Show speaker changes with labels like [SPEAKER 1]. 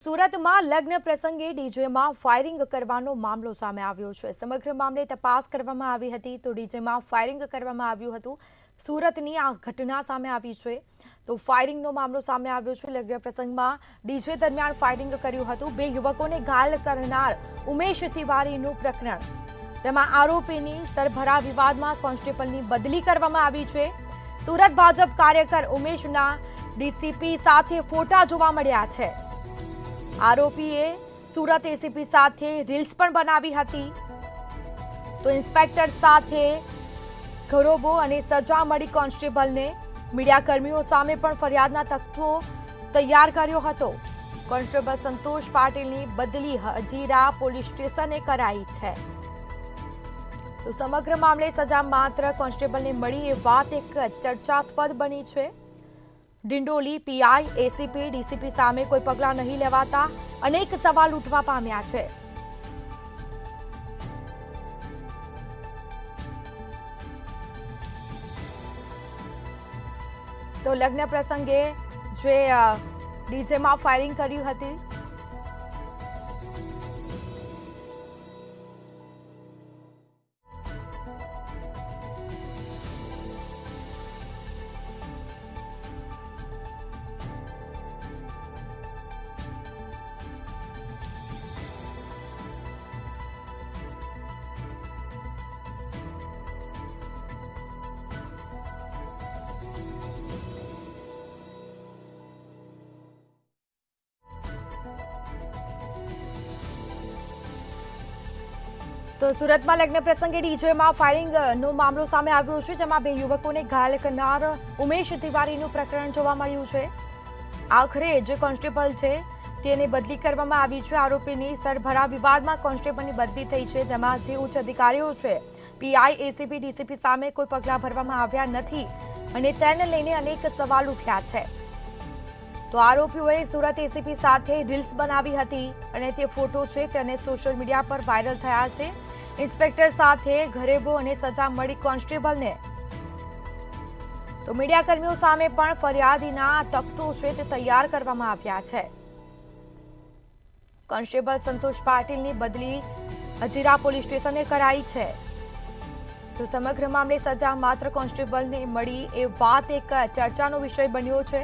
[SPEAKER 1] સુરતમાં લગ્ન પ્રસંગે ડીજેમાં ફાયરિંગ કરવાનો મામલો સામે આવ્યો છે। સમગ્ર મામલે તપાસ કરવામાં આવી હતી તો ડીજેમાં ફાયરિંગ કરવામાં આવ્યું હતું। સુરતની આ ઘટના સામે આવી છે તો ફાયરિંગનો મામલો સામે આવ્યો છે। લગ્ન પ્રસંગમાં ડીજે દરમિયાન ફાયરિંગ કર્યું હતું। બે યુવકોને ઘાયલ કરનાર ઉમેશ તિવારીનું પ્રકરણ, જેમાં આરોપીની સરભરા વિવાદમાં કોન્સ્ટેબલની બદલી કરવામાં આવી છે। સુરત ભાજપ કાર્યકર ઉમેશના ડીસીપી સાથે ફોટા જોવા મળ્યા છે। આરોપીએ સુરત એસીપી સાથે રીલ્સ પણ બનાવી હતી તો ઇન્સ્પેક્ટર સાથે ગરોબો અને સજા મળી કોન્સ્ટેબલને। મીડિયા કર્મીઓ સામે પણ ફરિયાદના તથ્યો તૈયાર કર્યો હતો। કોન્સ્ટેબલ સંતોષ પાટીલની બદલી હજીરા પોલીસ સ્ટેશને કરાઈ છે તો સમગ્ર મામલે સજા માત્ર કોન્સ્ટેબલને મળી એ વાત એક ચર્ચાસ્પદ બની છે। ડિંડોલી પીઆઈ, એસીપી, ડીસીપી સામે કોઈ પગલાં નહીં લેવાતા અનેક સવાલ ઉઠવા પામ્યા છે। તો લગ્ન પ્રસંગે જે ડીજેમાં ફાયરિંગ કર્યું હતી તો સુરતમાં લગ્ન પ્રસંગે ડીજેમાં ફાયરિંગનો મામલો સામે આવ્યો છે, જેમાં બે યુવકોને ઘાયલ કરનાર ઉમેશ તિવારીનું પ્રકરણ જોવા મળ્યું છે। આખરે જે કોન્સ્ટેબલ છે તેને બદલી કરવામાં આવી છે। આરોપીની સરભરા વિવાદમાં કોન્સ્ટેબલની બદલી થઈ છે, જેમાં જે ઉચ્ચ અધિકારીઓ છે પીઆઈ, એસીપી, ડીસીપી સામે કોઈ પગલાં ભરવામાં આવ્યા નથી અને તેને લઈને અનેક સવાલ ઉઠ્યા છે। તો આરોપીઓએ સુરત એસીપી સાથે રીલ્સ બનાવી હતી અને તે ફોટો છે તેને સોશિયલ મીડિયા પર વાયરલ થયા છે। ઇન્સ્પેક્ટર સાથે ગરેબો અને સજા મળી કોન્સ્ટેબલને તો મીડિયા કર્મીઓ સામે પણ ફરિયાદીના તથ્યો છે તે તૈયાર કરવામાં આવ્યા છે। કોન્સ્ટેબલ સંતોષ પાટીલની બદલી હજીરા પોલીસ સ્ટેશને કરાઈ છે તો સમગ્ર મામલે સજા માત્ર કોન્સ્ટેબલને મળી એ વાત એક ચર્ચાનો વિષય બન્યો છે।